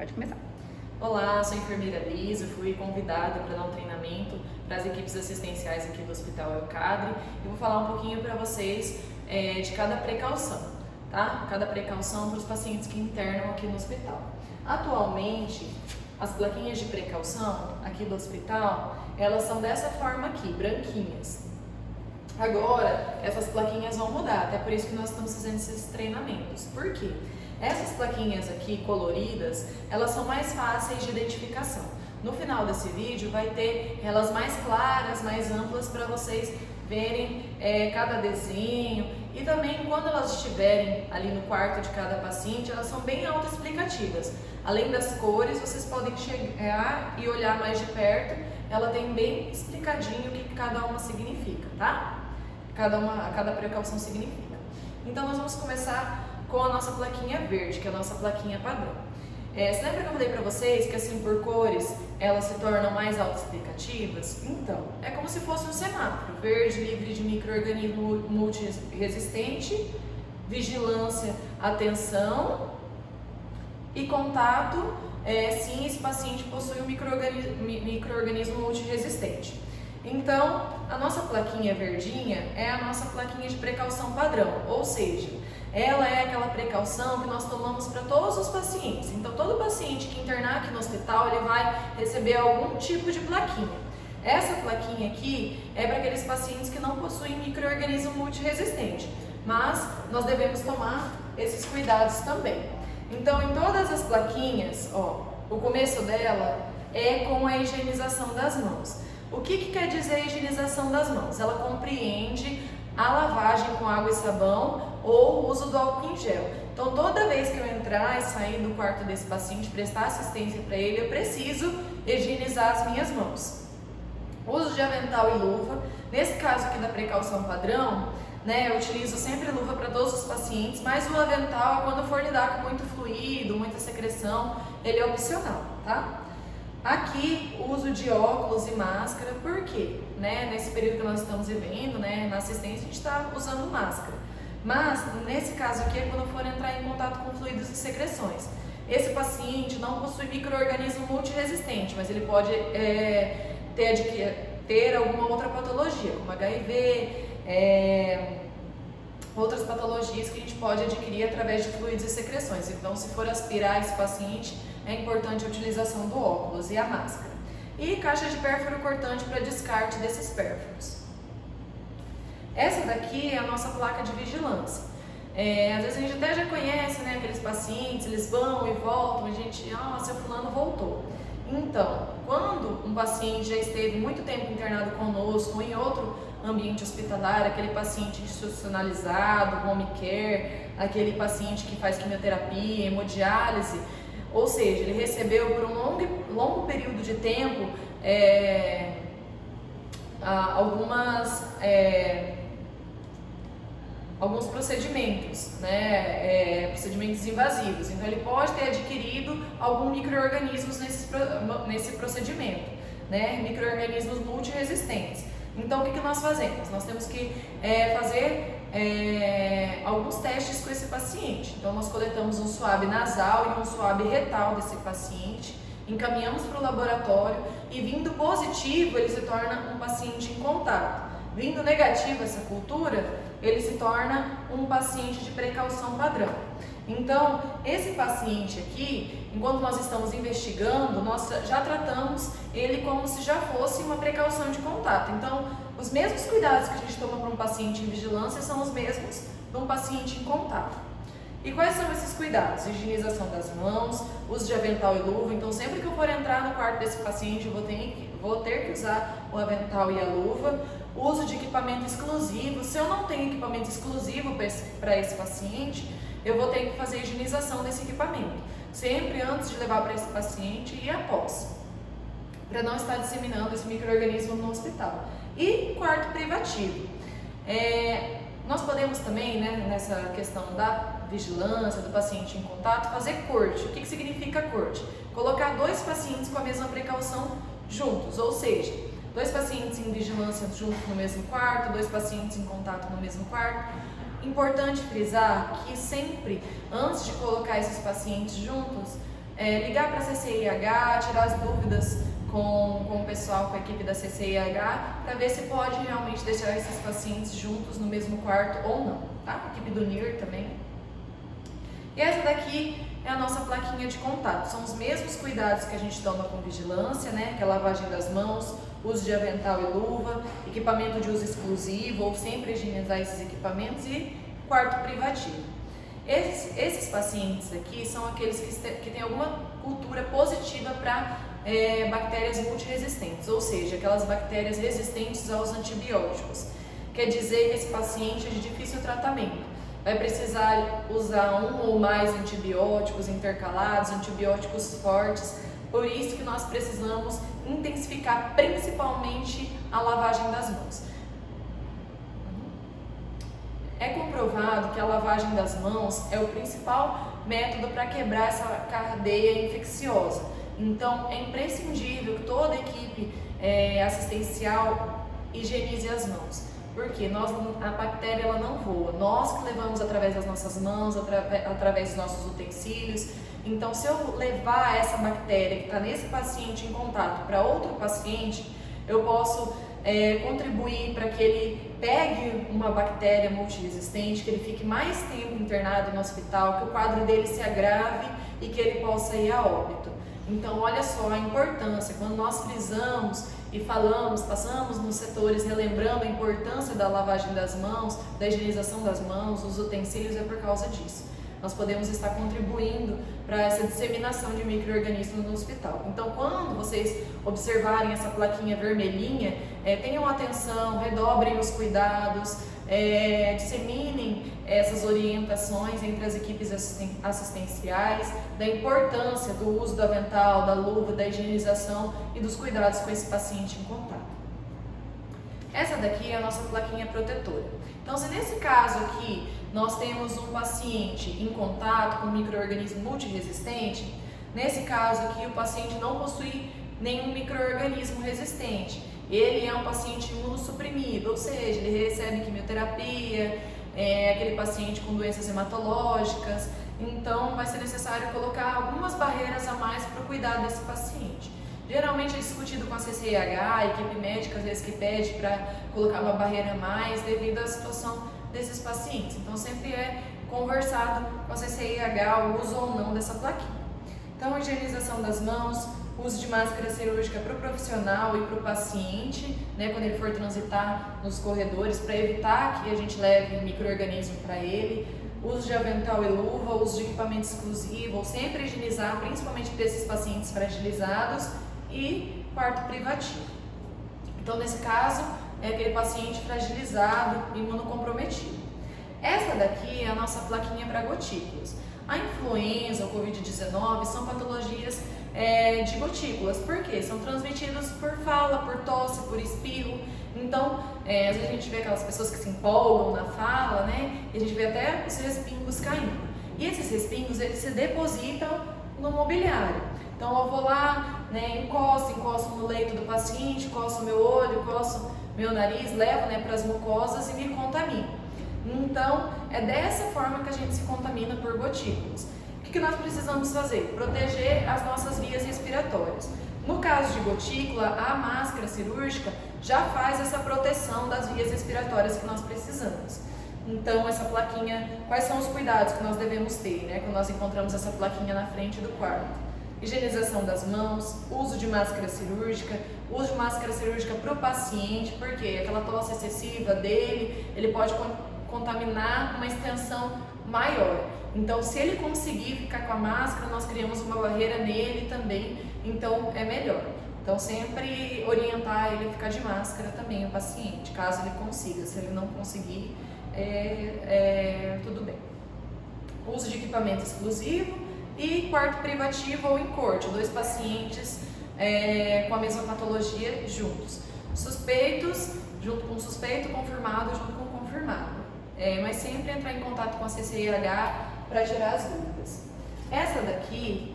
Pode começar. Olá, sou a enfermeira Liz, eu fui convidada para dar um treinamento para as equipes assistenciais aqui do Hospital Eucadre e vou falar um pouquinho para vocês de cada precaução, tá? Cada precaução para os pacientes que internam aqui no hospital. Atualmente, as plaquinhas de precaução aqui do hospital, elas são dessa forma aqui, branquinhas. Agora, essas plaquinhas vão mudar, até por isso que nós estamos fazendo esses treinamentos. Por quê? Essas plaquinhas aqui coloridas, elas são mais fáceis de identificação. No final desse vídeo vai ter elas mais claras, mais amplas para vocês verem cada desenho, e também quando elas estiverem ali no quarto de cada paciente, elas são bem autoexplicativas. Além das cores, vocês podem chegar e olhar mais de perto, ela tem bem explicadinho o que cada uma significa, tá? Cada precaução significa. Então nós vamos começar com a nossa plaquinha verde, que é a nossa plaquinha padrão. Você lembra que eu falei para vocês que assim por cores elas se tornam mais autoexplicativas? Então, é como se fosse um semáforo: verde, livre de micro-organismo multiresistente, vigilância, atenção, e contato, sim, esse paciente possui um micro-organismo multiresistente. Então, a nossa plaquinha verdinha é a nossa plaquinha de precaução padrão, ou seja, ela é aquela precaução que nós tomamos para todos os pacientes. Então, todo paciente que internar aqui no hospital, ele vai receber algum tipo de plaquinha. Essa plaquinha aqui é para aqueles pacientes que não possuem micro-organismo multiresistente, mas nós devemos tomar esses cuidados também. Então, em todas as plaquinhas, o começo dela é com a higienização das mãos. O que quer dizer a higienização das mãos? Ela compreende a lavagem com água e sabão ou o uso do álcool em gel. Então, toda vez que eu entrar e sair do quarto desse paciente, prestar assistência para ele, eu preciso higienizar as minhas mãos. Uso de avental e luva. Nesse caso aqui da precaução padrão, eu utilizo sempre luva para todos os pacientes, mas o avental, quando for lidar com muito fluido, muita secreção, ele é opcional, tá? Aqui, o uso de óculos e máscara, por quê? Nesse período que nós estamos vivendo, na assistência, a gente está usando máscara. Mas, nesse caso aqui, é quando for entrar em contato com fluidos e secreções. Esse paciente não possui micro-organismo multiresistente, mas ele pode ter alguma outra patologia, como HIV, outras patologias que a gente pode adquirir através de fluidos e secreções. Então, se for aspirar esse paciente, é importante a utilização do óculos e a máscara. E caixa de pérfuro cortante para descarte desses pérfuros. Essa daqui é a nossa placa de vigilância. Às vezes a gente até já conhece, aqueles pacientes, eles vão e voltam, a gente, seu fulano voltou. Então, quando um paciente já esteve muito tempo internado conosco ou em outro ambiente hospitalar, aquele paciente institucionalizado, home care, aquele paciente que faz quimioterapia, hemodiálise, ou seja, ele recebeu por um longo período de tempo alguns procedimentos, procedimentos invasivos. Então, ele pode ter adquirido algum micro-organismos nesse procedimento, micro-organismos multiresistentes. Então, o que nós fazemos? Nós temos que fazer alguns testes com esse paciente. Então, nós coletamos um swab nasal e um swab retal desse paciente, encaminhamos para o laboratório e, vindo positivo, ele se torna um paciente em contato. Vindo negativo essa cultura, ele se torna um paciente de precaução padrão. Então, esse paciente aqui, enquanto nós estamos investigando, nós já tratamos ele como se já fosse uma precaução de contato. Então, os mesmos cuidados que a gente toma para um paciente em vigilância são os mesmos para um paciente em contato. E quais são esses cuidados? Higienização das mãos, uso de avental e luva. Então, sempre que eu for entrar no quarto desse paciente, eu vou ter que usar o avental e a luva. Uso de equipamento exclusivo. Se eu não tenho equipamento exclusivo para esse paciente, eu vou ter que fazer a higienização desse equipamento, sempre antes de levar para esse paciente e após, para não estar disseminando esse micro-organismo no hospital. E quarto privativo. Nós podemos também, nessa questão da vigilância, do paciente em contato, fazer corte. O que significa corte? Colocar dois pacientes com a mesma precaução juntos, ou seja, dois pacientes em vigilância juntos no mesmo quarto, dois pacientes em contato no mesmo quarto. Importante frisar que sempre, antes de colocar esses pacientes juntos, ligar para a CCIH, tirar as dúvidas com o pessoal, com a equipe da CCIH, para ver se pode realmente deixar esses pacientes juntos no mesmo quarto ou não, tá? A equipe do NIR também. E essa daqui é a nossa plaquinha de contato. São os mesmos cuidados que a gente toma com vigilância, né? Que é a lavagem das mãos, uso de avental e luva, equipamento de uso exclusivo, ou sempre higienizar esses equipamentos, e quarto privativo. Esses pacientes aqui são aqueles que têm alguma cultura positiva para bactérias multiresistentes, ou seja, aquelas bactérias resistentes aos antibióticos. Quer dizer que esse paciente é de difícil tratamento. Vai precisar usar um ou mais antibióticos intercalados, antibióticos fortes. Por isso que nós precisamos intensificar principalmente a lavagem das mãos. É comprovado que a lavagem das mãos é o principal método para quebrar essa cadeia infecciosa. Então, é imprescindível que toda a equipe assistencial higienize as mãos. Porque a bactéria ela não voa, nós que levamos através das nossas mãos, através dos nossos utensílios. Então, se eu levar essa bactéria que está nesse paciente em contato para outro paciente, eu posso contribuir para que ele pegue uma bactéria multiresistente, que ele fique mais tempo internado no hospital, que o quadro dele se agrave e que ele possa ir a óbito. Então, olha só a importância, quando nós frisamos e passamos nos setores relembrando a importância da lavagem das mãos, da higienização das mãos, dos utensílios, é por causa disso. Nós podemos estar contribuindo para essa disseminação de micro-organismos no hospital. Então, quando vocês observarem essa plaquinha vermelhinha, tenham atenção, redobrem os cuidados, disseminem essas orientações entre as equipes assistenciais, da importância do uso do avental, da luva, da higienização e dos cuidados com esse paciente em contato. Essa daqui é a nossa plaquinha protetora. Então, se nesse caso aqui nós temos um paciente em contato com um micro-organismo multiresistente, nesse caso aqui o paciente não possui nenhum micro-organismo resistente. Ele é um paciente imunossuprimido, ou seja, ele recebe quimioterapia, aquele paciente com doenças hematológicas, então vai ser necessário colocar algumas barreiras a mais para o cuidado desse paciente. Geralmente é discutido com a CCIH, a equipe médica às vezes que pede para colocar uma barreira a mais devido à situação desses pacientes. Então sempre é conversado com a CCIH o uso ou não dessa plaquinha. Então, a higienização das mãos, uso de máscara cirúrgica para o profissional e para o paciente, né, quando ele for transitar nos corredores, para evitar que a gente leve um micro-organismo para ele. Uso de avental e luva, uso de equipamento exclusivo, sempre higienizar, principalmente para esses pacientes fragilizados, e quarto privativo. Então, nesse caso, é aquele paciente fragilizado, imunocomprometido. Essa daqui é a nossa plaquinha para gotículas. A influenza, o Covid-19, são patologias de gotículas. Por quê? São transmitidas por fala, por tosse, por espirro. Então, às vezes a gente vê aquelas pessoas que se empolgam na fala, né? E a gente vê até os respingos caindo. E esses respingos, eles se depositam no mobiliário. Então, eu vou lá, né, encosto no leito do paciente, encosto meu olho, encosto meu nariz, levo, né, para as mucosas e me contamino. Então, é dessa forma que a gente se contamina por gotículas. O que nós precisamos fazer? Proteger as nossas vias respiratórias. No caso de gotícula, a máscara cirúrgica já faz essa proteção das vias respiratórias que nós precisamos. Então, essa plaquinha, quais são os cuidados que nós devemos ter, né, quando nós encontramos essa plaquinha na frente do quarto? Higienização das mãos, uso de máscara cirúrgica para o paciente, porque aquela tosse excessiva dele, ele pode contaminar uma extensão maior. Então, se ele conseguir ficar com a máscara, nós criamos uma barreira nele também, então é melhor. Então, sempre orientar ele a ficar de máscara também, o paciente, caso ele consiga. Se ele não conseguir, tudo bem. Uso de equipamento exclusivo e quarto privativo ou em corte, 2 pacientes com a mesma patologia juntos. Suspeitos, junto com suspeito, confirmado, junto com confirmado. Mas sempre entrar em contato com a CCIH para tirar as dúvidas. Essa daqui